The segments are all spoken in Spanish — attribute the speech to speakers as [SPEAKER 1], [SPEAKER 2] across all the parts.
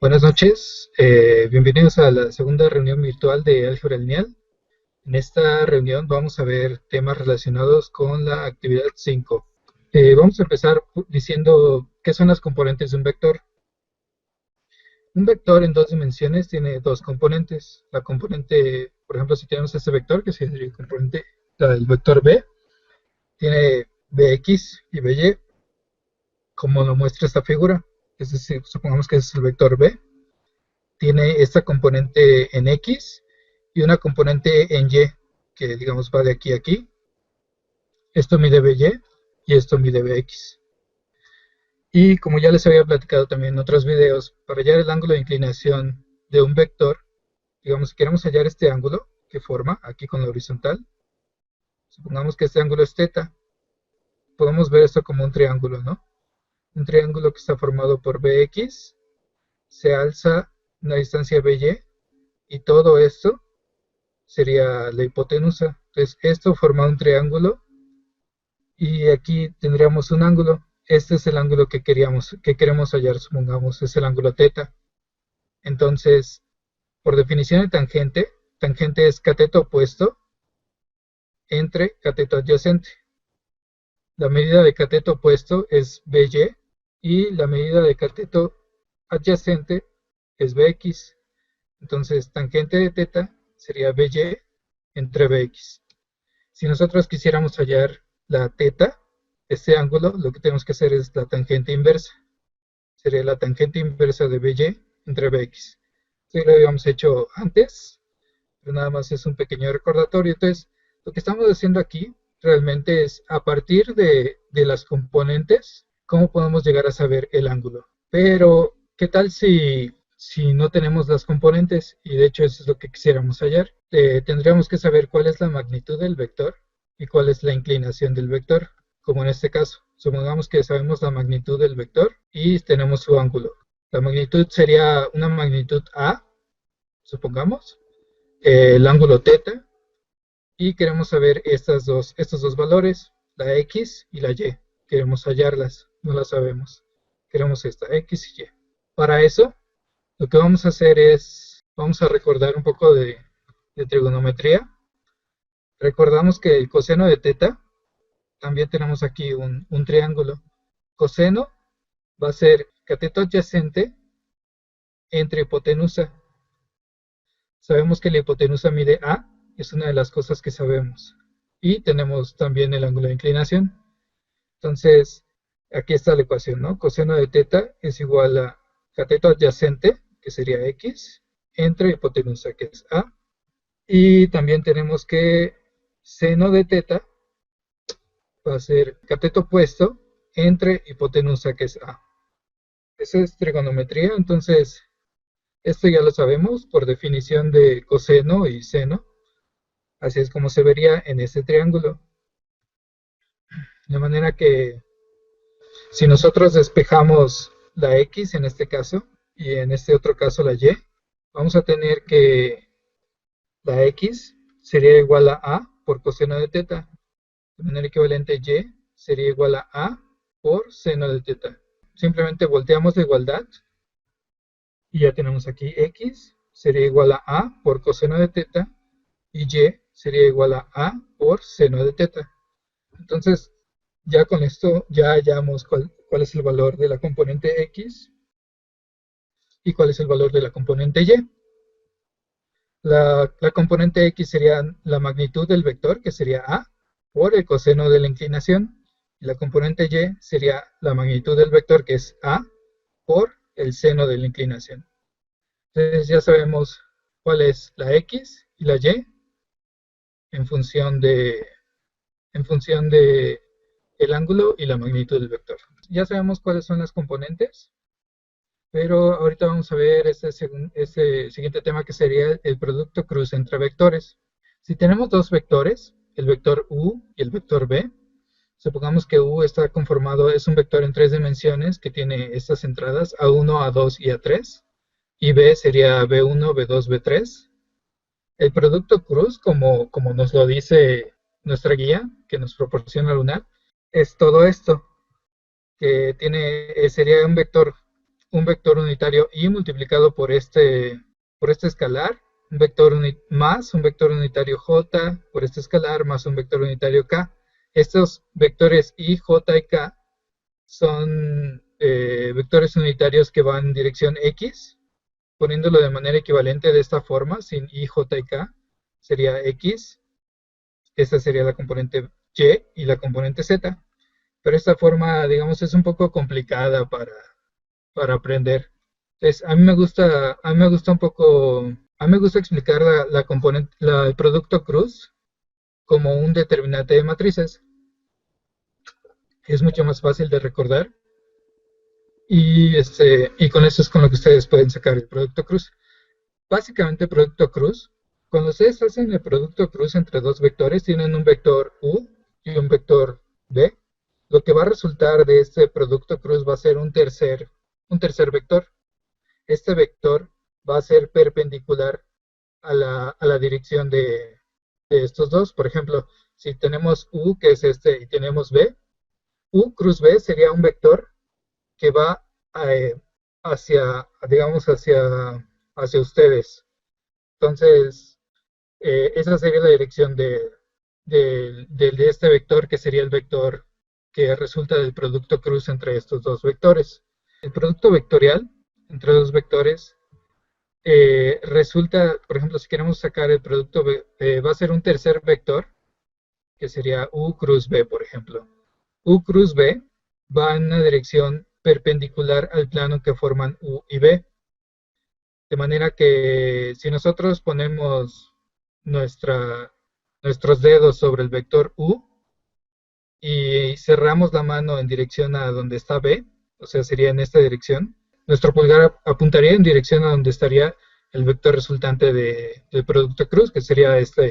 [SPEAKER 1] Buenas noches, bienvenidos a la segunda reunión virtual de Álgebra Lineal. En esta reunión vamos a ver temas relacionados con la actividad 5. Vamos a empezar diciendo qué son las componentes de un vector. Un vector en dos dimensiones tiene dos componentes. La componente, por ejemplo, si tenemos este vector, que sería el componente del vector b, tiene bx y by, como lo muestra esta figura. Es decir, supongamos que es el vector b. Tiene esta componente en X y una componente en Y, que digamos va de aquí a aquí. Esto mide BY y esto mide BX. Y como ya les había platicado también en otros videos, para hallar el ángulo de inclinación de un vector, digamos, si queremos hallar este ángulo que forma aquí con la horizontal, supongamos que este ángulo es θ, podemos ver esto como un triángulo, ¿no? Un triángulo que está formado por BX, se alza una distancia BY, y todo esto sería la hipotenusa. Entonces esto forma un triángulo y aquí tendríamos un ángulo. Este es el ángulo que queremos hallar, supongamos, es el ángulo θ. Entonces, por definición de tangente, tangente es cateto opuesto entre cateto adyacente. La medida de cateto opuesto es BY y la medida de cateto adyacente es BX. Entonces, tangente de θ sería BY entre BX. Si nosotros quisiéramos hallar la θ, este ángulo, lo que tenemos que hacer es la tangente inversa. Sería la tangente inversa de BY entre BX. Esto lo habíamos hecho antes, pero nada más es un pequeño recordatorio. Entonces, lo que estamos haciendo aquí realmente es, a partir de las componentes, cómo podemos llegar a saber el ángulo. Pero, ¿qué tal si no tenemos las componentes? Y de hecho eso es lo que quisiéramos hallar. Tendríamos que saber cuál es la magnitud del vector y cuál es la inclinación del vector, como en este caso. Supongamos que sabemos la magnitud del vector y tenemos su ángulo. La magnitud sería una magnitud A, supongamos, el ángulo θ, y queremos saber estos dos valores, la X y la Y. Queremos hallarlas, no las sabemos. Queremos esta X y Y. Para eso, lo que vamos a hacer es, vamos a recordar un poco de trigonometría. Recordamos que el coseno de θ, también tenemos aquí un triángulo. Coseno va a ser cateto adyacente entre hipotenusa. Sabemos que la hipotenusa mide A, es una de las cosas que sabemos. Y tenemos también el ángulo de inclinación. Entonces, aquí está la ecuación, ¿no? Coseno de θ es igual a cateto adyacente, que sería X, entre hipotenusa, que es A. Y también tenemos que seno de θ va a ser cateto opuesto entre hipotenusa, que es A. Eso es trigonometría, entonces esto ya lo sabemos por definición de coseno y seno. Así es como se vería en este triángulo. De manera que si nosotros despejamos la X en este caso y en este otro caso la Y, vamos a tener que la X sería igual a A por coseno de θ. De manera equivalente, Y sería igual a A por seno de θ. Simplemente volteamos la igualdad y ya tenemos aquí X sería igual a por coseno de θ y Y sería igual a por seno de θ. Entonces, ya con esto ya hallamos cuál es el valor de la componente X y cuál es el valor de la componente Y. La componente X sería la magnitud del vector, que sería A, por el coseno de la inclinación. Y la componente Y sería la magnitud del vector, que es A, por el seno de la inclinación. Entonces ya sabemos cuál es la X y la Y en función de el ángulo y la magnitud del vector. Ya sabemos cuáles son las componentes, pero ahorita vamos a ver este siguiente tema, que sería el producto cruz entre vectores. Si tenemos dos vectores, el vector U y el vector B, supongamos que U está conformado, es un vector en 3 dimensiones que tiene estas entradas A1, A2 y A3, y B sería B1, B2, B3. El producto cruz, como nos lo dice nuestra guía, que nos proporciona Lunar, es todo esto, que sería un vector un vector unitario i multiplicado por este escalar, un vector más un vector unitario j por este escalar más un vector unitario k. Estos vectores i, j y k son vectores unitarios que van en dirección x, poniéndolo de manera equivalente de esta forma, sin i, j y k, sería x, esta sería la componente y y la componente z. Pero esta forma, digamos, es un poco complicada para aprender. Entonces, a mí me gusta un poco, a mí me gusta explicar la componente, el producto cruz como un determinante de matrices. Es mucho más fácil de recordar y con eso es con lo que ustedes pueden sacar el producto cruz. Básicamente, producto cruz, cuando ustedes hacen el producto cruz entre dos vectores, tienen un vector u y un vector v. Lo que va a resultar de este producto cruz va a ser un tercer vector. Este vector va a ser perpendicular a la dirección de estos dos. Por ejemplo, si tenemos u, que es este, y tenemos v, u cruz v sería un vector que va hacia, digamos, hacia ustedes. Entonces, esa sería la dirección de este vector, que sería el vector que resulta del producto cruz entre estos dos vectores. El producto vectorial entre dos vectores resulta, por ejemplo, si queremos sacar el producto, va a ser un tercer vector, que sería u cruz b, por ejemplo. U cruz b va en una dirección perpendicular al plano que forman u y b. De manera que si nosotros ponemos nuestros dedos sobre el vector u y cerramos la mano en dirección a donde está b, o sea, sería en esta dirección, nuestro pulgar apuntaría en dirección a donde estaría el vector resultante del producto cruz, que sería esta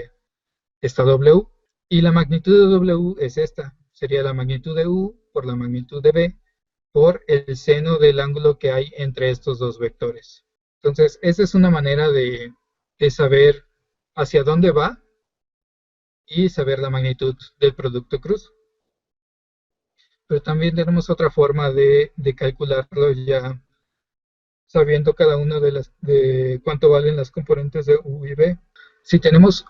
[SPEAKER 1] w, y la magnitud de w es esta, sería la magnitud de u por la magnitud de b por el seno del ángulo que hay entre estos dos vectores. Entonces, esa es una manera de saber hacia dónde va y saber la magnitud del producto cruz. Pero también tenemos otra forma de calcularlo ya sabiendo cada una de cuánto valen las componentes de u y b. Si tenemos,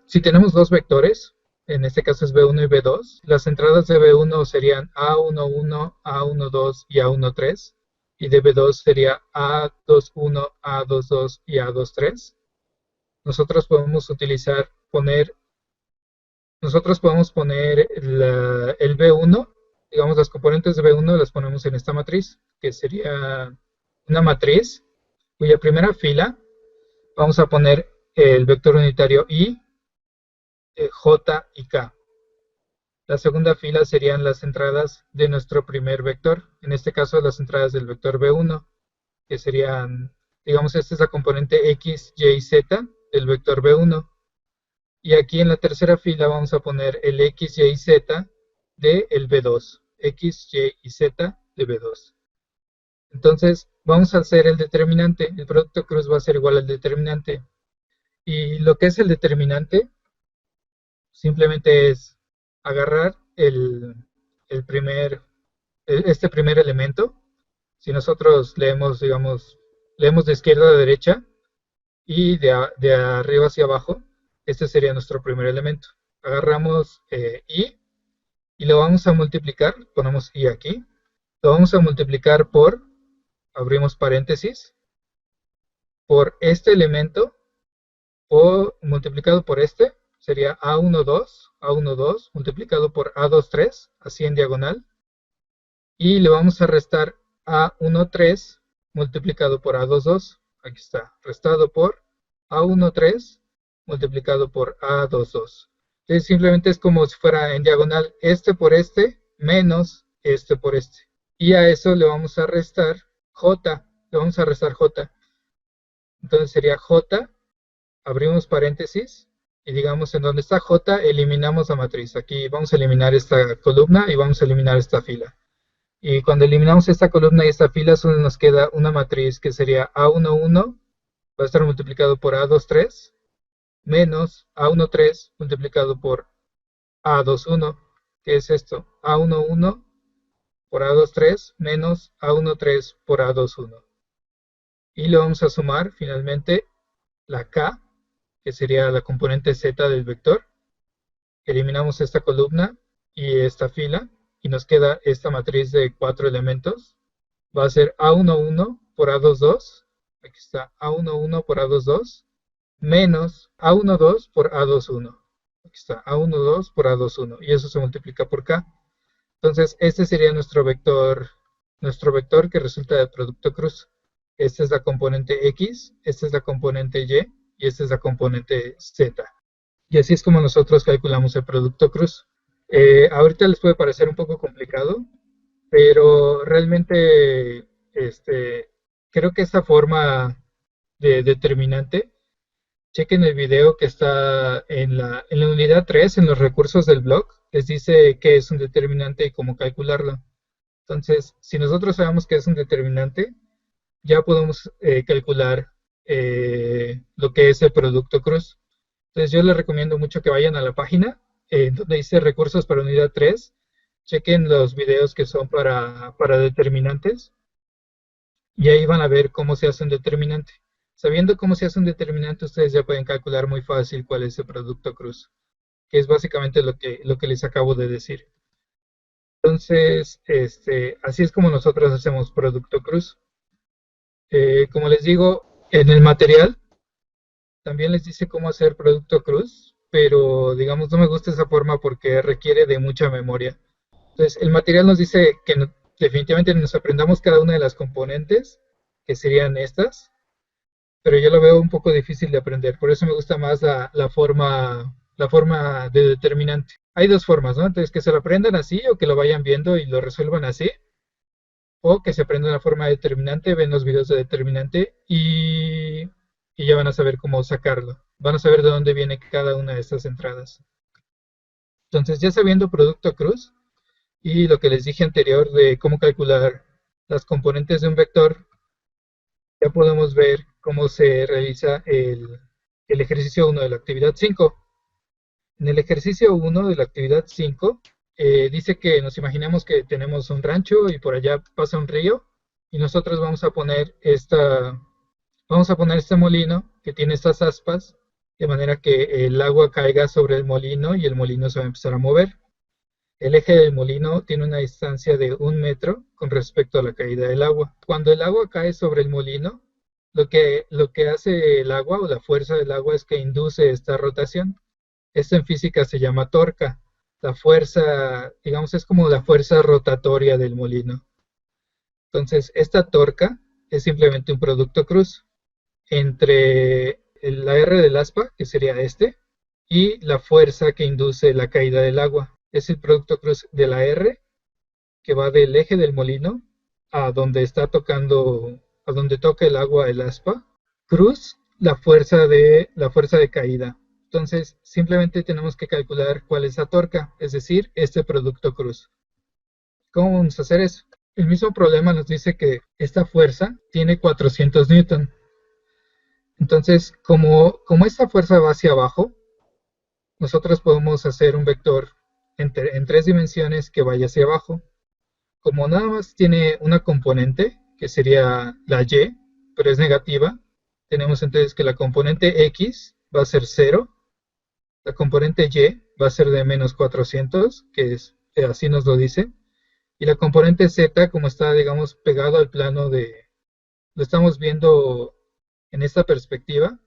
[SPEAKER 1] si tenemos dos vectores, en este caso es b1 y b2, las entradas de b1 serían a11, a12 y a13, y de b2 sería a21, a22 y a23. Nosotros podemos poner el b1, digamos las componentes de b1 las ponemos en esta matriz, que sería una matriz cuya primera fila vamos a poner el vector unitario i, j y k. La segunda fila serían las entradas de nuestro primer vector, en este caso las entradas del vector b1, que serían, digamos, esta es la componente x, y, z del vector b1. Y aquí en la tercera fila vamos a poner el x, y, z del b2, x, y y z de b2. Entonces, vamos a hacer el determinante. El producto cruz va a ser igual al determinante. Y lo que es el determinante simplemente es agarrar este primer elemento. Si nosotros leemos, digamos, leemos de izquierda a derecha y de arriba hacia abajo, este sería nuestro primer elemento. Agarramos i y lo vamos a multiplicar, ponemos i aquí, lo vamos a multiplicar por, abrimos paréntesis, por este elemento, o multiplicado por este, sería A12 multiplicado por A23, así en diagonal, y le vamos a restar A13 multiplicado por A22, aquí está, restado por A13 multiplicado por A22. Entonces simplemente es como si fuera en diagonal este por este menos este por este. Y a eso le vamos a restar J, le vamos a restar J. Entonces sería J, abrimos paréntesis, y digamos en donde está J, eliminamos la matriz. Aquí vamos a eliminar esta columna y vamos a eliminar esta fila. Y cuando eliminamos esta columna y esta fila, solo nos queda una matriz que sería A11, va a estar multiplicado por A23, menos A13 multiplicado por A21, que es esto, A11 por A23 menos A13 por A21. Y le vamos a sumar finalmente la K, que sería la componente Z del vector. Eliminamos esta columna y esta fila y nos queda esta matriz de 4 elementos. Va a ser A11 por A22, aquí está A11 por A22, menos A12 por A21. Aquí está A12 por A21 y eso se multiplica por K. Entonces este sería nuestro vector que resulta del producto cruz. Esta es la componente X, esta es la componente Y esta es la componente Z. Y así es como nosotros calculamos el producto cruz. Ahorita les puede parecer un poco complicado, pero realmente creo que esta forma de determinante, chequen el video que está en la unidad 3, en los recursos del blog, les dice qué es un determinante y cómo calcularlo. Entonces, si nosotros sabemos qué es un determinante, ya podemos calcular lo que es el producto cruz. Entonces yo les recomiendo mucho que vayan a la página donde dice recursos para unidad 3, chequen los videos que son para determinantes y ahí van a ver cómo se hace un determinante. Sabiendo cómo se hace un determinante, ustedes ya pueden calcular muy fácil cuál es el producto cruz, que es básicamente lo que les acabo de decir. Entonces, así es como nosotros hacemos producto cruz. Como les digo, en el material también les dice cómo hacer producto cruz, pero digamos no me gusta esa forma porque requiere de mucha memoria. Entonces, el material nos dice que definitivamente nos aprendamos cada una de las componentes, que serían estas, pero yo lo veo un poco difícil de aprender, por eso me gusta más la forma de determinante. Hay dos formas, ¿no? Entonces, que se lo aprendan así o que lo vayan viendo y lo resuelvan así, o que se aprendan la forma de determinante, ven los videos de determinante y ya van a saber cómo sacarlo. Van a saber de dónde viene cada una de estas entradas. Entonces, ya sabiendo producto cruz y lo que les dije anterior de cómo calcular las componentes de un vector, ya podemos ver cómo se realiza el ejercicio 1 de la actividad 5. En el ejercicio 1 de la actividad 5, dice que nos imaginemos que tenemos un rancho y por allá pasa un río y nosotros vamos a poner este molino que tiene estas aspas de manera que el agua caiga sobre el molino y el molino se va a empezar a mover. El eje del molino tiene una distancia de 1 metro con respecto a la caída del agua. Cuando el agua cae sobre el molino, lo que hace el agua o la fuerza del agua es que induce esta rotación. Esto en física se llama torca. La fuerza, digamos, es como la fuerza rotatoria del molino. Entonces, esta torca es simplemente un producto cruz entre la R del aspa, que sería y la fuerza que induce la caída del agua. Es el producto cruz de la R, que va del eje del molino a donde está tocando, a donde toca el agua el aspa, cruz la fuerza de caída. Entonces, simplemente tenemos que calcular cuál es la torca, es decir, este producto cruz. ¿Cómo vamos a hacer eso? El mismo problema nos dice que esta fuerza tiene 400 newton. Entonces, como esta fuerza va hacia abajo, nosotros podemos hacer un vector en 3 dimensiones que vaya hacia abajo. Como nada más tiene una componente, que sería la y, pero es negativa, tenemos entonces que la componente x va a ser 0, la componente y va a ser de menos 400, que es, así nos lo dice, y la componente z, como está, digamos, pegado al plano lo estamos viendo en esta perspectiva,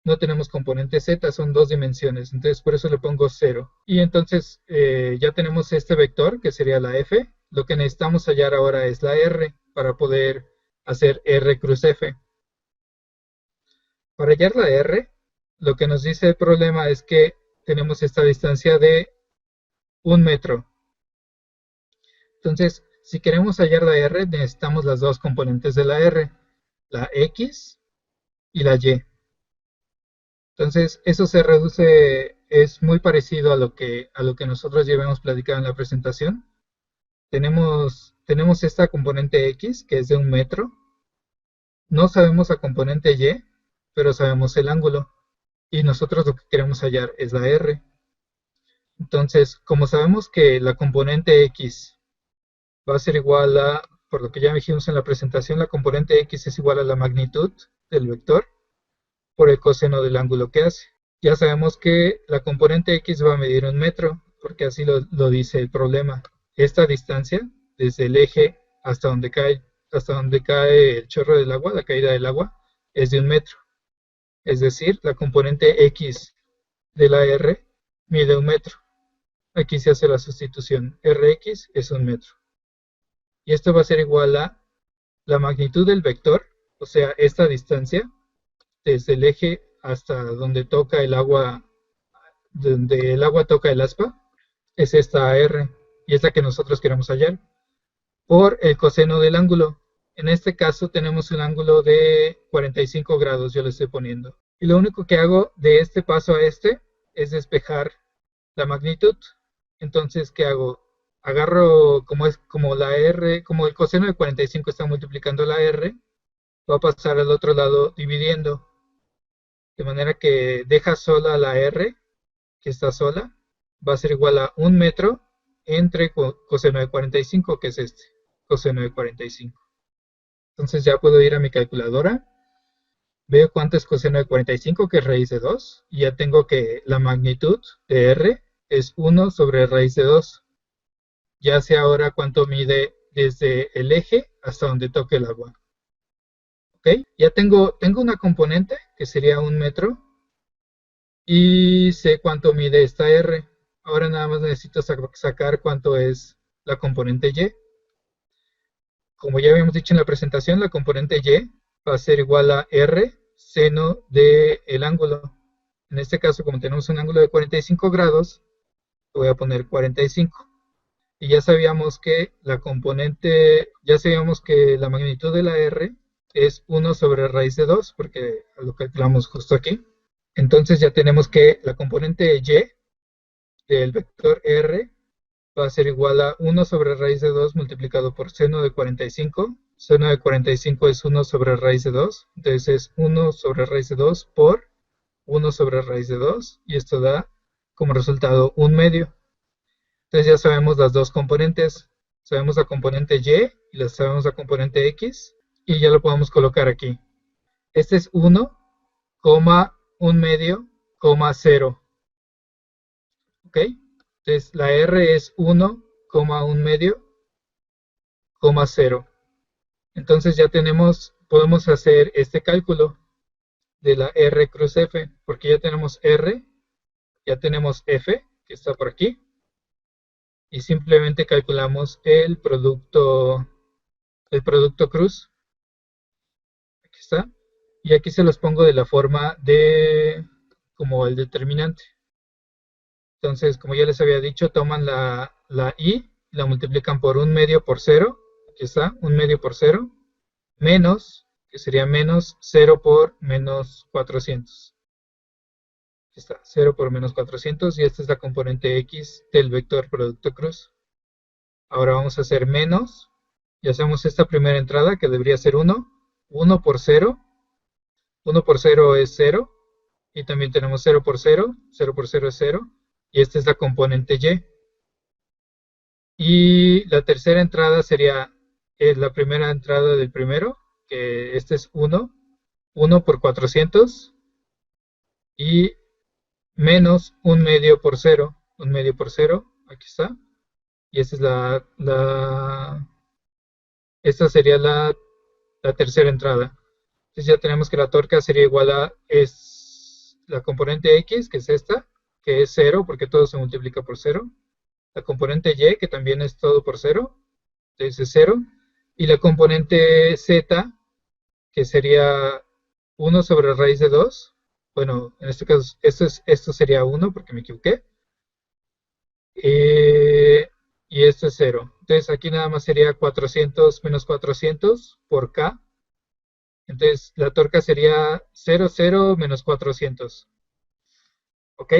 [SPEAKER 1] no tenemos componente z, son 2 dimensiones, entonces por eso le pongo 0. Y entonces ya tenemos este vector, que sería la f. Lo que necesitamos hallar ahora es la r, para poder hacer r cruz f. Para hallar la r, lo que nos dice el problema es que tenemos esta distancia de 1 metro. Entonces, si queremos hallar la r, necesitamos las dos componentes de la r, la x y la y. Entonces, eso se reduce, es muy parecido a lo que nosotros ya habíamos platicado en la presentación. Tenemos esta componente x, que es de 1 metro. No sabemos la componente y, pero sabemos el ángulo. Y nosotros lo que queremos hallar es la r. Entonces, como sabemos que la componente x va a ser igual a, por lo que ya dijimos en la presentación, la componente x es igual a la magnitud del vector por el coseno del ángulo que hace. Ya sabemos que la componente x va a medir 1 metro, porque así lo dice el problema. Esta distancia, desde el eje hasta donde cae el chorro del agua, la caída del agua, es de 1 metro. Es decir, la componente x de la r mide 1 metro. Aquí se hace la sustitución. Rx es 1 metro. Y esto va a ser igual a la magnitud del vector, o sea, esta distancia, desde el eje hasta donde toca el agua, donde el agua toca el aspa, es esta R, y es la que nosotros queremos hallar, por el coseno del ángulo. En este caso tenemos un ángulo de 45 grados, yo le estoy poniendo. Y lo único que hago de este paso a este es despejar la magnitud. Entonces, ¿qué hago? Agarro, como la R, como el coseno de 45 está multiplicando la R, va a pasar al otro lado dividiendo. De manera que deja sola la R, que está sola, va a ser igual a 1 metro entre coseno de 45, que es este, coseno de 45. Entonces ya puedo ir a mi calculadora, veo cuánto es coseno de 45, que es raíz de 2, y ya tengo que la magnitud de R es 1 sobre raíz de 2. Ya sé ahora cuánto mide desde el eje hasta donde toque el agua. ¿Ok? Ya tengo una componente que sería 1 metro y sé cuánto mide esta R. Ahora nada más necesito sacar cuánto es la componente Y. Como ya habíamos dicho en la presentación, la componente Y va a ser igual a R seno del ángulo. En este caso, como tenemos un ángulo de 45 grados, voy a poner 45. Y ya sabíamos que la magnitud de la R es 1 sobre raíz de 2, porque lo calculamos justo aquí. Entonces ya tenemos que la componente Y del vector R va a ser igual a 1 sobre raíz de 2 multiplicado por seno de 45. Seno de 45 es 1 sobre raíz de 2, entonces es 1 sobre raíz de 2 por 1 sobre raíz de 2, y esto da como resultado 1 medio. Entonces ya sabemos las dos componentes, sabemos la componente Y y sabemos la componente X, y ya lo podemos colocar aquí. Este es 1, 1 medio, 0. ¿Ok? Entonces la R es 1, 1 medio, 0. Entonces ya podemos hacer este cálculo de la R cruz F, porque ya tenemos R, ya tenemos F, que está por aquí, y simplemente calculamos el producto cruz. Aquí está. Y aquí se los pongo de la forma como el determinante. Entonces, como ya les había dicho, toman la I, la multiplican por 1 medio por 0. Aquí está, 1 medio por 0. Menos, que sería menos 0 por menos 400. Aquí está, 0 por menos 400. Y esta es la componente X del vector producto cruz. Ahora vamos a hacer menos. Y hacemos esta primera entrada, que debería ser 1. 1 por 0. 1 por 0 es 0. Y también tenemos 0 por 0. 0 por 0 es 0. Y esta es la componente Y. Y la tercera entrada sería la primera entrada del primero, que este es 1. 1 por 400. Y menos 1 medio por 0. 1 medio por 0. Aquí está. Y esta es esta sería la tercera entrada. Entonces ya tenemos que la torca sería igual a la componente X, que es esta, que es 0, porque todo se multiplica por 0. La componente Y, que también es todo por 0, entonces es 0. Y la componente Z, que sería 1 sobre raíz de 2. Bueno, en este caso, esto sería 1, porque me equivoqué. Y esto es 0. Entonces aquí nada más sería 400 menos 400 por K. Entonces la torca sería 0, 0 menos 400. ¿Ok?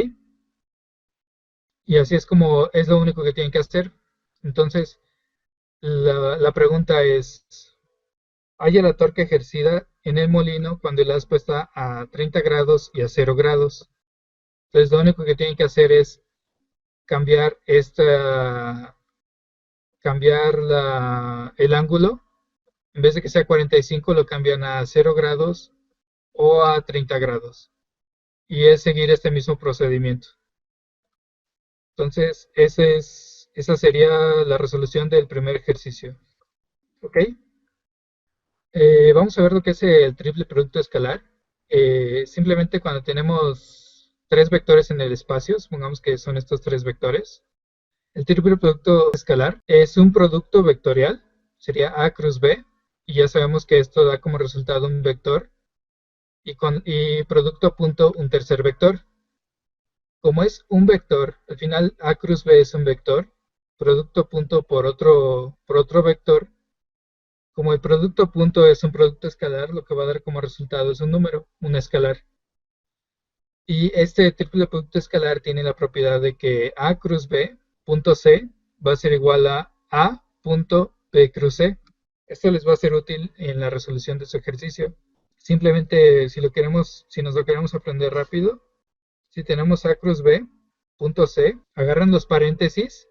[SPEAKER 1] Y así es lo único que tienen que hacer. Entonces, la pregunta es, halla la torque ejercida en el molino cuando el aspa está a 30 grados y a 0 grados. Entonces lo único que tienen que hacer es cambiar cambiar el ángulo. En vez de que sea 45, lo cambian a 0 grados o a 30 grados. Y es seguir este mismo procedimiento. Entonces, esa sería la resolución del primer ejercicio. ¿Ok? Vamos a ver lo que es el triple producto escalar. Simplemente cuando tenemos tres vectores en el espacio, supongamos que son estos tres vectores, el triple producto escalar es un producto vectorial, sería A cruz B, y ya sabemos que esto da como resultado un vector, y producto punto un tercer vector. Como es un vector, al final A cruz B es un vector, producto punto por otro vector. Como el producto punto es un producto escalar, lo que va a dar como resultado es un número, un escalar. Y este triple producto escalar tiene la propiedad de que A cruz B punto C va a ser igual a punto B cruz C. Esto les va a ser útil en la resolución de su ejercicio. Simplemente si nos lo queremos aprender rápido, si tenemos A cruz B punto C, agarran los paréntesis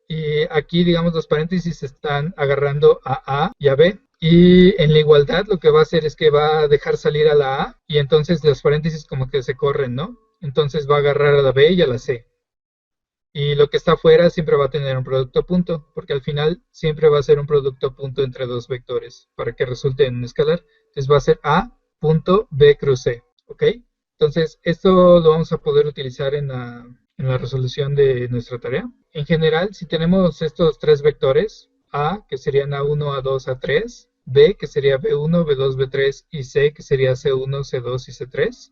[SPEAKER 1] y aquí, digamos, los paréntesis están agarrando a A y a B. Y en la igualdad lo que va a hacer es que va a dejar salir a la A y entonces los paréntesis como que se corren, ¿no? Entonces va a agarrar a la B y a la C. Y lo que está afuera siempre va a tener un producto punto, porque al final siempre va a ser un producto punto entre dos vectores para que resulte en un escalar. Entonces va a ser A punto B cruz C, ¿ok? Entonces esto lo vamos a poder utilizar en la resolución de nuestra tarea. En general, si tenemos estos tres vectores, A, que serían A1, A2, A3, B, que sería B1, B2, B3, y C, que sería C1, C2 y C3,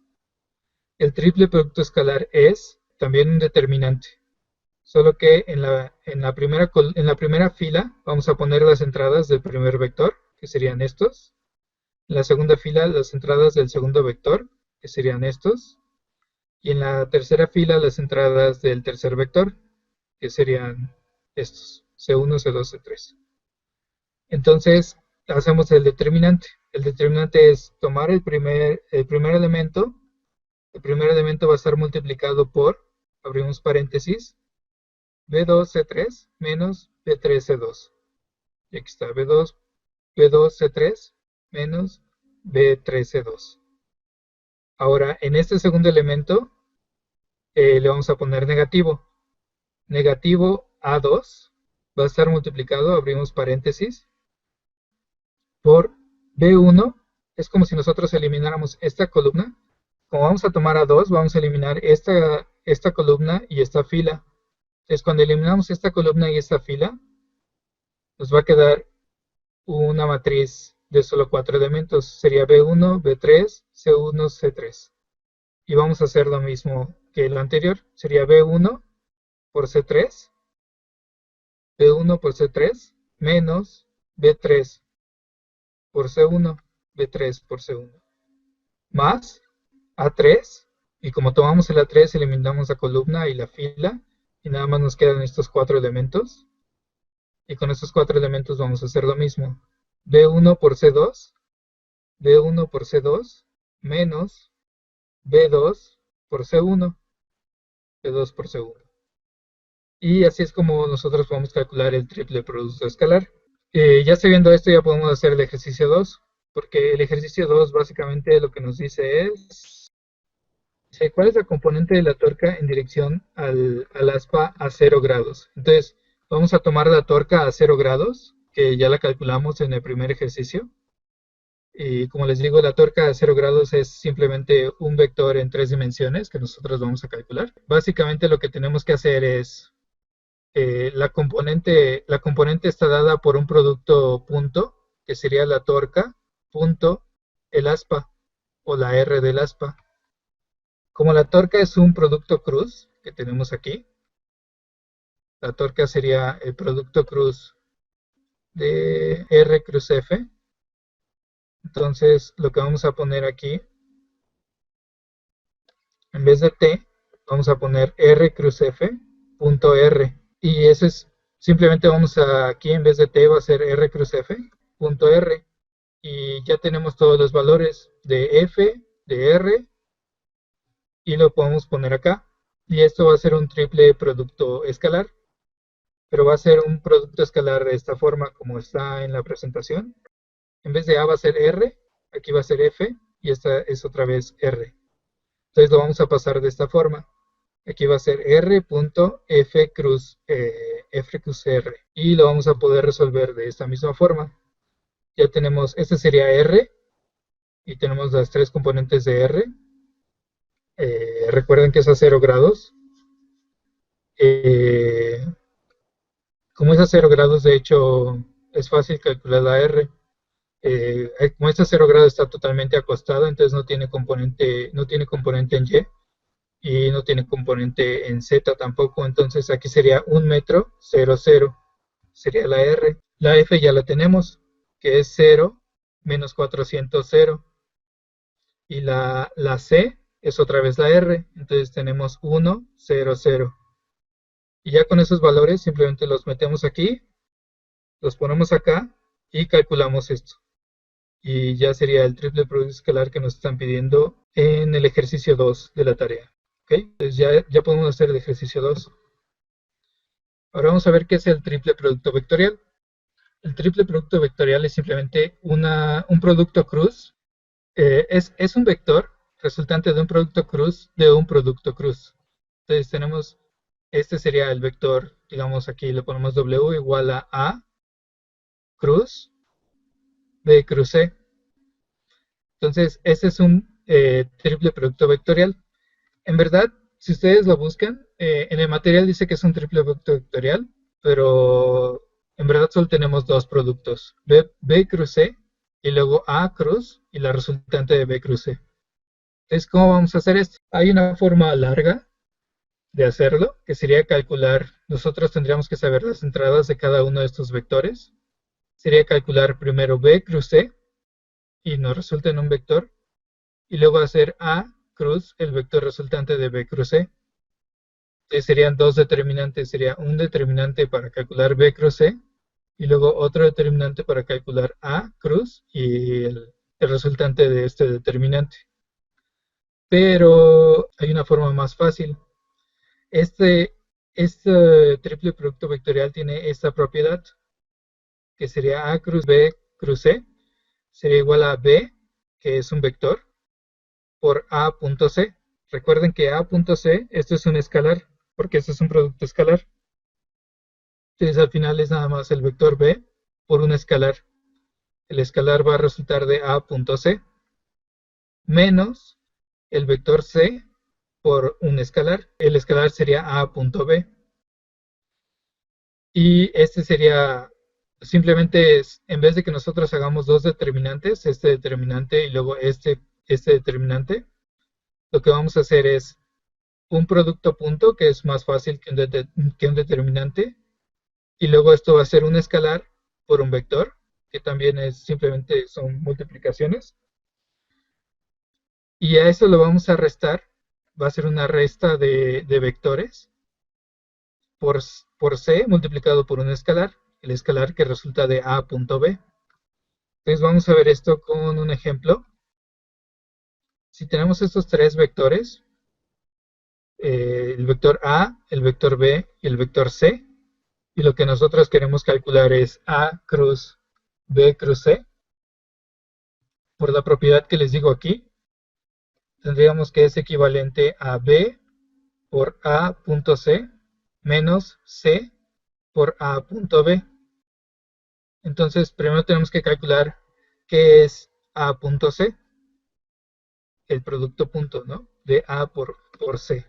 [SPEAKER 1] el triple producto escalar es también un determinante. Solo que en la primera fila vamos a poner las entradas del primer vector, que serían estos. En la segunda fila las entradas del segundo vector, que serían estos. Y en la tercera fila las entradas del tercer vector, que serían estos, C1, C2, C3. Entonces, hacemos el determinante. El determinante es tomar el primer elemento. El primer elemento va a estar multiplicado por, abrimos paréntesis, B2C3 menos B3C2. Y aquí está B2C3 menos B3C2. Ahora, en este segundo elemento le vamos a poner negativo. Negativo A2 va a estar multiplicado, abrimos paréntesis, por B1. Es como si nosotros elimináramos esta columna. Como vamos a tomar A2, vamos a eliminar esta columna y esta fila. Entonces, cuando eliminamos esta columna y esta fila, nos va a quedar una matriz de solo cuatro elementos. Sería B1, B3, C1, C3. Y vamos a hacer lo mismo que lo anterior. Sería B1 por C3, B1 por C3, menos B3 por C1, B3 por C1, más A3. Y como tomamos el A3, eliminamos la columna y la fila. Y nada más nos quedan estos cuatro elementos. Y con estos cuatro elementos vamos a hacer lo mismo. B1 por C2, B1 por C2, menos B2 por C1, B2 por C1. Y así es como nosotros podemos calcular el triple producto escalar. Ya sabiendo esto, ya podemos hacer el ejercicio 2, porque el ejercicio 2 básicamente lo que nos dice es cuál es la componente de la tuerca en dirección al aspa a 0 grados. Entonces, vamos a tomar la tuerca a 0 grados, que ya la calculamos en el primer ejercicio. Y como les digo, la tuerca a 0 grados es simplemente un vector en tres dimensiones que nosotros vamos a calcular. Básicamente lo que tenemos que hacer es, la componente está dada por un producto punto, que sería la tuerca, punto, el aspa, o la R del aspa. Como la tuerca es un producto cruz, que tenemos aquí, la tuerca sería el producto cruz de R cruz F. Entonces, lo que vamos a poner aquí, en vez de T, vamos a poner R cruz F punto R. Y eso es, simplemente aquí en vez de T va a ser R cruz F punto R. Y ya tenemos todos los valores de F, de R, y lo podemos poner acá. Y esto va a ser un triple producto escalar. pero va a ser un producto escalar de esta forma como está en la presentación. En vez de A va a ser R, aquí va a ser F y esta es otra vez R. Entonces lo vamos a pasar de esta forma. Aquí va a ser R.F cruz, F cruz R y lo vamos a poder resolver de esta misma forma. Ya tenemos, este sería R y tenemos las tres componentes de R. Recuerden que es a 0 grados. Eh, como es a 0 grados, de hecho, es fácil calcular la R. Como este 0 grados está totalmente acostado, entonces no tiene componente en Y y no tiene componente en Z tampoco, entonces aquí sería 1 metro 0, 0, sería la R. La F ya la tenemos, que es 0 menos 400, 0. Y la C es otra vez la R, entonces tenemos 1, 0, 0. Y ya con esos valores simplemente los metemos aquí, los ponemos acá y calculamos esto. Y ya sería el triple producto escalar que nos están pidiendo en el ejercicio 2 de la tarea. ¿Ok? Entonces ya podemos hacer el ejercicio 2. Ahora vamos a ver qué es el triple producto vectorial. El triple producto vectorial es simplemente un producto cruz. Es un vector resultante de un producto cruz de un producto cruz. Entonces tenemos, este sería el vector, digamos aquí le ponemos W igual a cruz B cruz C. Entonces, este es un triple producto vectorial. En verdad, si ustedes lo buscan, en el material dice que es un triple producto vectorial, pero en verdad solo tenemos dos productos, B cruz C y luego A cruz y la resultante de B cruz C. Entonces, ¿cómo vamos a hacer esto? Hay una forma larga de hacerlo, que sería calcular, nosotros tendríamos que saber las entradas de cada uno de estos vectores. Sería calcular primero B cruz C y nos resulta en un vector, y luego hacer A cruz el vector resultante de B cruz C. Entonces serían dos determinantes, sería un determinante para calcular B cruz C y luego otro determinante para calcular A cruz y el resultante de este determinante. Pero hay una forma más fácil. Este, este triple producto vectorial tiene esta propiedad, que sería A cruz B cruz C, sería igual a B, que es un vector, por A.C. Recuerden que A.C, esto es un escalar, porque este es un producto escalar. Entonces al final es nada más el vector B por un escalar. El escalar va a resultar de A.C menos el vector C por un escalar. El escalar sería A.B. Y este sería simplemente, en vez de que nosotros hagamos dos determinantes, este determinante y luego este determinante, lo que vamos a hacer es un producto punto, que es más fácil que un determinante, y luego esto va a ser un escalar por un vector, que también es simplemente son multiplicaciones, y a eso lo vamos a restar, va a ser una resta de vectores por C multiplicado por un escalar, el escalar que resulta de A.B. Entonces vamos a ver esto con un ejemplo. Si tenemos estos tres vectores, el vector A, el vector B y el vector C, y lo que nosotros queremos calcular es A cruz B cruz C, por la propiedad que les digo aquí, tendríamos que es equivalente a B por A.C menos C por A.B. Entonces, primero tenemos que calcular qué es A.C, el producto punto, ¿no? De A por C.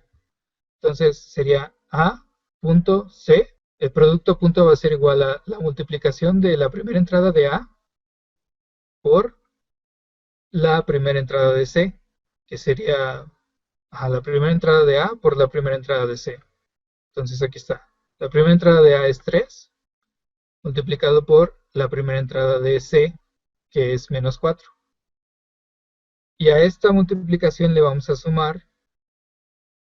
[SPEAKER 1] Entonces, sería A.C. El producto punto va a ser igual a la multiplicación de la primera entrada de A por la primera entrada de C, que sería la primera entrada de A por la primera entrada de C. Entonces aquí está. La primera entrada de A es 3, multiplicado por la primera entrada de C, que es menos 4. Y a esta multiplicación le vamos a sumar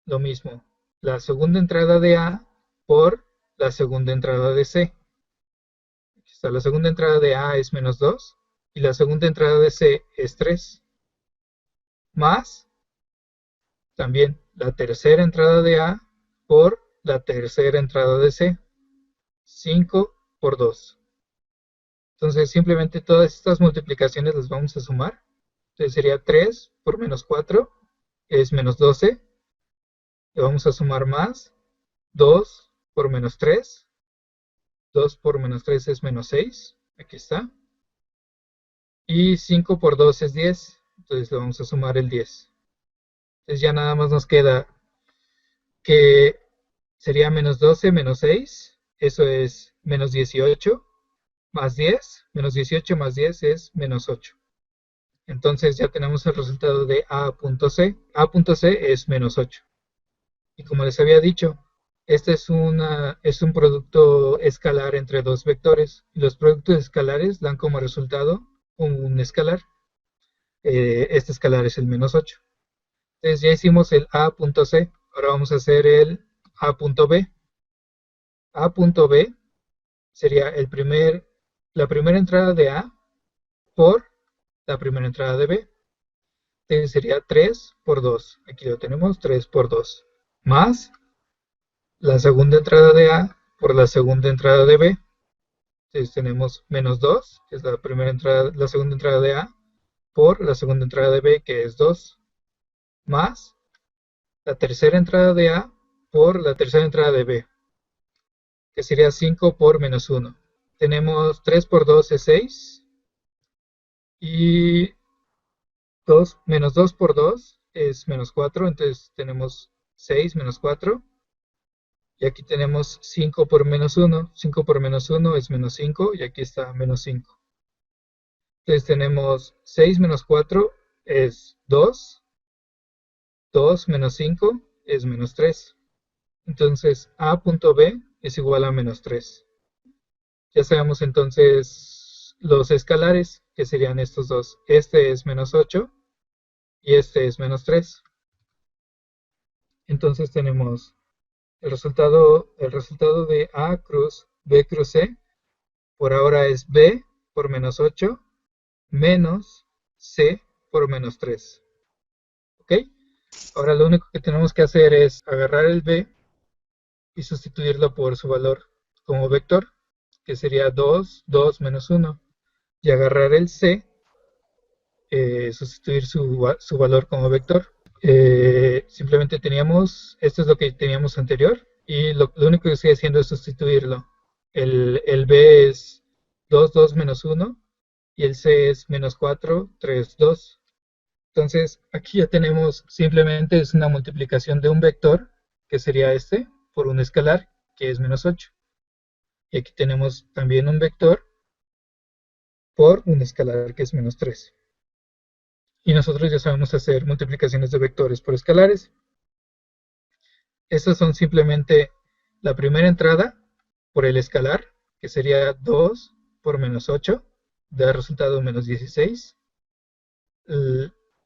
[SPEAKER 1] lo mismo, la segunda entrada de A por la segunda entrada de C. Aquí está, la segunda entrada de A es menos 2 y la segunda entrada de C es 3, más también la tercera entrada de A por la tercera entrada de C. 5 por 2. Entonces simplemente todas estas multiplicaciones las vamos a sumar. Entonces sería 3 por menos 4 es menos 12. Le vamos a sumar más 2 por menos 3. 2 por menos 3 es menos 6. Aquí está. Y 5 por 2 es 10. Entonces le vamos a sumar el 10. Entonces ya nada más nos queda que sería menos 12 menos 6. Eso es menos 18 más 10. Menos 18 más 10 es menos 8. Entonces ya tenemos el resultado de A.C. A.C es menos 8. Y como les había dicho, este es un producto escalar entre dos vectores. Y los productos escalares dan como resultado un escalar. Este escalar es el menos 8. Entonces ya hicimos el A.C. Ahora vamos a hacer el A.B. A.B sería la primera entrada de A por la primera entrada de B. Entonces sería 3 por 2. Aquí lo tenemos, 3 por 2. Más la segunda entrada de A por la segunda entrada de B. Entonces tenemos menos 2, que es la segunda entrada de A, por la segunda entrada de B, que es 2, más la tercera entrada de A por la tercera entrada de B, que sería 5 por menos 1. Tenemos 3 por 2 es 6, y menos 2 por 2 es menos 4, entonces tenemos 6 menos 4. Y aquí tenemos 5 por menos 1. 5 por menos 1 es menos 5 y aquí está menos 5. Entonces tenemos 6 menos 4 es 2. 2 menos 5 es menos 3. Entonces A.B es igual a menos 3. Ya sabemos entonces los escalares, que serían estos dos. Este es menos 8 y este es menos 3. Entonces tenemos el resultado de A cruz B cruz C. Por ahora es B por menos 8 menos C por menos 3. ¿Ok? Ahora lo único que tenemos que hacer es agarrar el B y sustituirlo por su valor como vector, que sería 2, 2 menos 1. Y agarrar el C, sustituir su valor como vector. Simplemente esto es lo que teníamos anterior, y lo único que estoy haciendo es sustituirlo. El B es 2, 2 menos 1, y el C es menos 4, 3, 2. Entonces, aquí ya tenemos, simplemente es una multiplicación de un vector, que sería este, por un escalar, que es menos 8. Y aquí tenemos también un vector por un escalar, que es menos 3. Y nosotros ya sabemos hacer multiplicaciones de vectores por escalares. Estas son simplemente la primera entrada por el escalar, que sería 2 por menos 8, da resultado menos 16.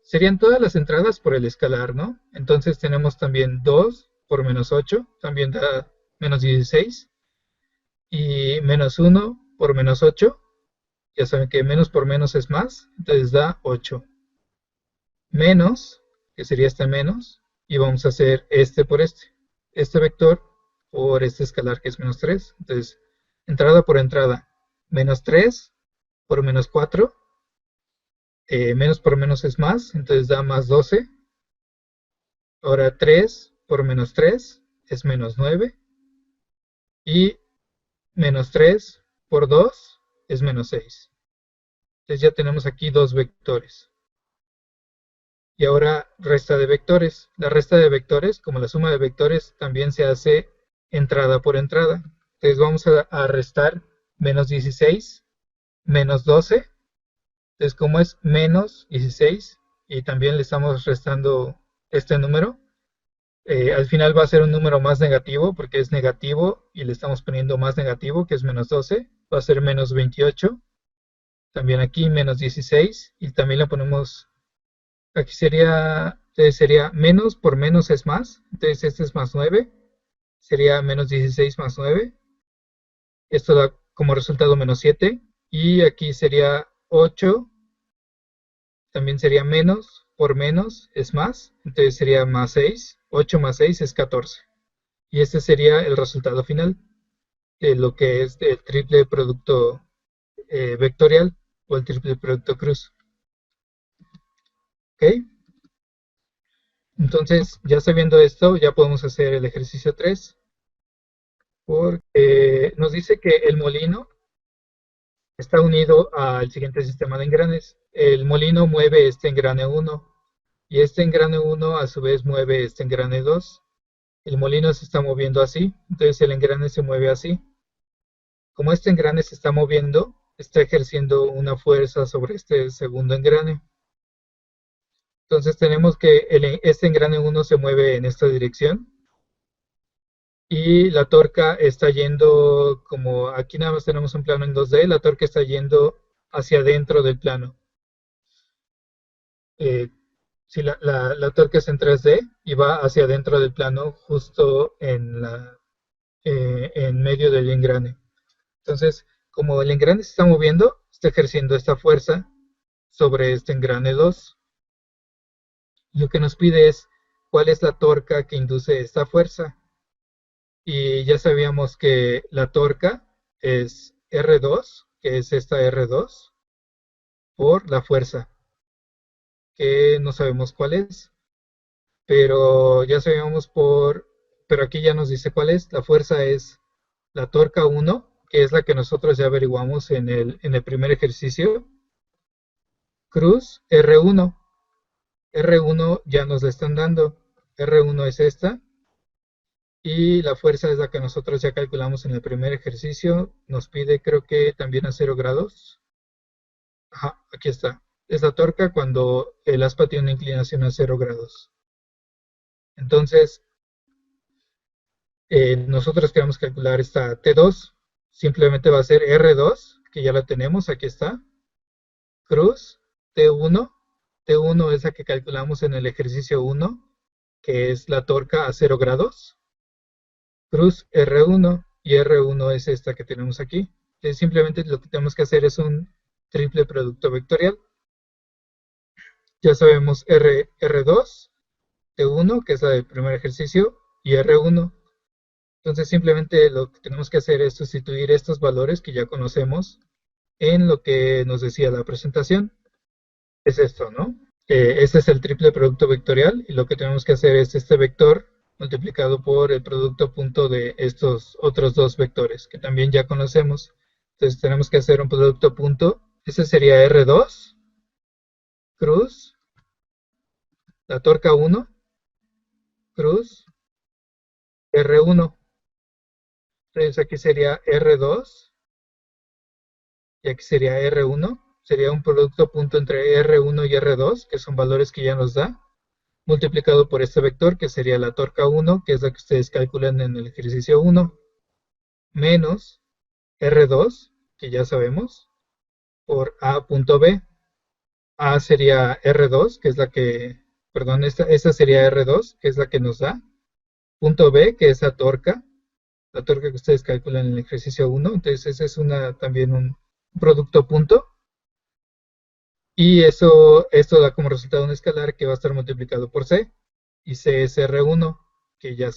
[SPEAKER 1] Serían todas las entradas por el escalar, ¿no? Entonces tenemos también 2 por menos 8, también da menos 16. Y menos 1 por menos 8, ya saben que menos por menos es más, entonces da 8. Menos, que sería este menos, y vamos a hacer este por este vector por este escalar, que es menos 3. Entonces, entrada por entrada, menos 3 por menos 4, menos por menos es más, entonces da más 12. Ahora 3 por menos 3 es menos 9, y menos 3 por 2 es menos 6. Entonces ya tenemos aquí dos vectores. Y ahora resta de vectores. La resta de vectores, como la suma de vectores, también se hace entrada por entrada. Entonces vamos a restar menos 16 menos 12. Entonces como es menos 16 y también le estamos restando este número, al final va a ser un número más negativo porque es negativo y le estamos poniendo más negativo, que es menos 12. Va a ser menos 28. También aquí menos 16 y también le ponemos. Aquí sería menos por menos es más. Entonces este es más 9. Sería menos 16 más 9. Esto da como resultado menos 7. Y aquí sería 8. También sería menos por menos es más. Entonces sería más 6. 8 más 6 es 14. Y este sería el resultado final. lo que es el triple producto vectorial o el triple producto cruz. ¿Ok? Entonces, ya sabiendo esto, ya podemos hacer el ejercicio 3, porque nos dice que el molino está unido al siguiente sistema de engranes. El molino mueve este engrane 1 y este engrane 1 a su vez mueve este engrane 2. El molino se está moviendo así, entonces el engrane se mueve así. Como este engrane se está moviendo, está ejerciendo una fuerza sobre este segundo engrane. Entonces tenemos que este engrane 1 se mueve en esta dirección y la torca está yendo, como aquí nada más tenemos un plano en 2D, la torca está yendo hacia adentro del plano. Eh, si la torca es en 3D y va hacia adentro del plano, justo en medio del engrane. Entonces, como el engrane se está moviendo, está ejerciendo esta fuerza sobre este engrane 2. Lo que nos pide es cuál es la torca que induce esta fuerza. Y ya sabíamos que la torca es R2, que es esta R2, por la fuerza, que no sabemos cuál es, pero ya sabíamos pero aquí ya nos dice cuál es. La fuerza es la torca 1, que es la que nosotros ya averiguamos en el primer ejercicio, cruz R1. R1 ya nos la están dando. R1 es esta. Y la fuerza es la que nosotros ya calculamos en el primer ejercicio. Nos pide, creo que también a 0 grados. Ajá, aquí está. Es la torca cuando el aspa tiene una inclinación a 0 grados. Entonces, nosotros queremos calcular esta T2. Simplemente va a ser R2, que ya la tenemos, aquí está. Cruz T1. T1 es la que calculamos en el ejercicio 1, que es la torca a 0 grados. Cruz R1 y R1 es esta que tenemos aquí. Simplemente lo que tenemos que hacer es un triple producto vectorial. Ya sabemos R2, T1, que es la del primer ejercicio, y R1. Entonces simplemente lo que tenemos que hacer es sustituir estos valores que ya conocemos en lo que nos decía la presentación. Es esto, ¿no? Este es el triple producto vectorial y lo que tenemos que hacer es este vector multiplicado por el producto punto de estos otros dos vectores que también ya conocemos. Entonces tenemos que hacer un producto punto. Ese sería R2, cruz, la torca 1, cruz, R1. Entonces aquí sería R2 y aquí sería R1. Sería un producto punto entre R1 y R2, que son valores que ya nos da, multiplicado por este vector, que sería la torca 1, que es la que ustedes calculan en el ejercicio 1, menos R2, que ya sabemos, por A.B. A sería R2, que es la que, perdón, esta sería R2, que es la que nos da, punto B, que es la torca que ustedes calculan en el ejercicio 1, entonces ese es también un producto punto, y esto da como resultado un escalar que va a estar multiplicado por C, y C es R1, que ya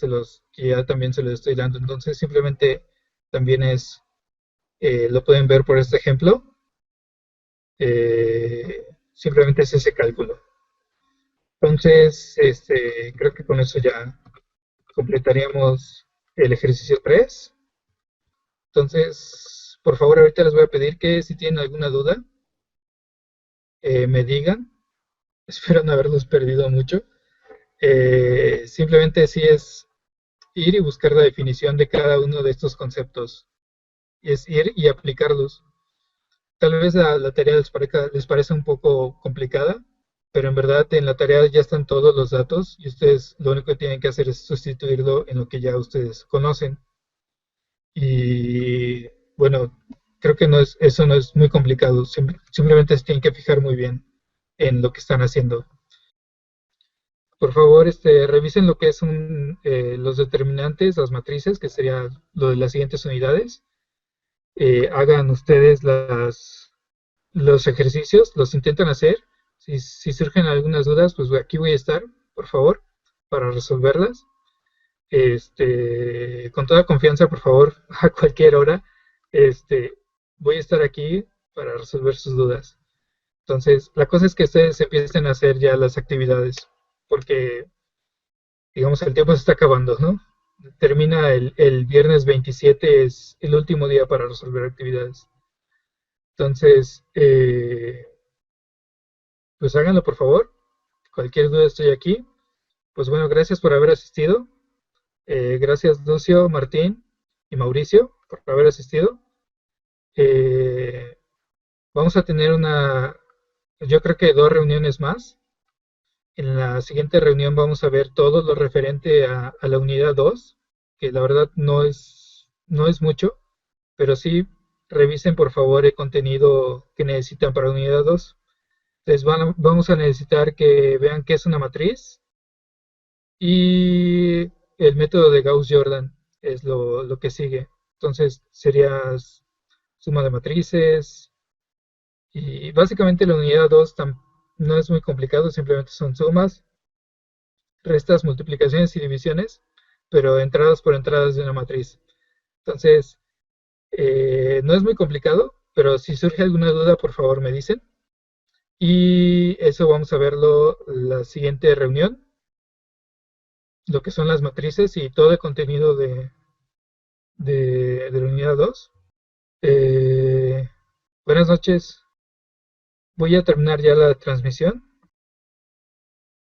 [SPEAKER 1] también se los estoy dando, entonces simplemente también lo pueden ver por este ejemplo, simplemente es ese cálculo. Entonces, creo que con eso ya completaríamos el ejercicio 3. Entonces, por favor, ahorita les voy a pedir que si tienen alguna duda, me digan. Espero no haberlos perdido mucho. Simplemente sí es ir y buscar la definición de cada uno de estos conceptos. Es ir y aplicarlos. Tal vez la tarea les parece un poco complicada, pero en verdad en la tarea ya están todos los datos y ustedes lo único que tienen que hacer es sustituirlo en lo que ya ustedes conocen. Y bueno, creo que eso no es muy complicado, simplemente se tienen que fijar muy bien en lo que están haciendo. Por favor, revisen lo que son los determinantes, las matrices, que sería lo de las siguientes unidades. Hagan ustedes los ejercicios, los intentan hacer. Si surgen algunas dudas, pues aquí voy a estar, por favor, para resolverlas. con toda confianza, por favor, a cualquier hora, este, voy a estar aquí para resolver sus dudas. Entonces, la cosa es que ustedes empiecen a hacer ya las actividades, porque, digamos, el tiempo se está acabando, ¿no? Termina el viernes 27, es el último día para resolver actividades. Entonces, pues háganlo, por favor. Cualquier duda estoy aquí. Pues bueno, gracias por haber asistido. Gracias, Lucio, Martín y Mauricio, por haber asistido. Eh, Vamos a tener yo creo que dos reuniones más. En la siguiente reunión vamos a ver todo lo referente a la unidad 2, que la verdad no es mucho, pero sí revisen por favor el contenido que necesitan para la unidad 2. Entonces vamos a necesitar que vean qué es una matriz y el método de Gauss-Jordan es lo que sigue. Entonces sería suma de matrices y básicamente la unidad 2 no es muy complicado, simplemente son sumas, restas, multiplicaciones y divisiones, pero entradas por entradas de una matriz. Entonces, no es muy complicado, pero si surge alguna duda, por favor me dicen. Y eso vamos a verlo la siguiente reunión, lo que son las matrices y todo el contenido de la unidad 2. Buenas noches. Voy a terminar ya la transmisión.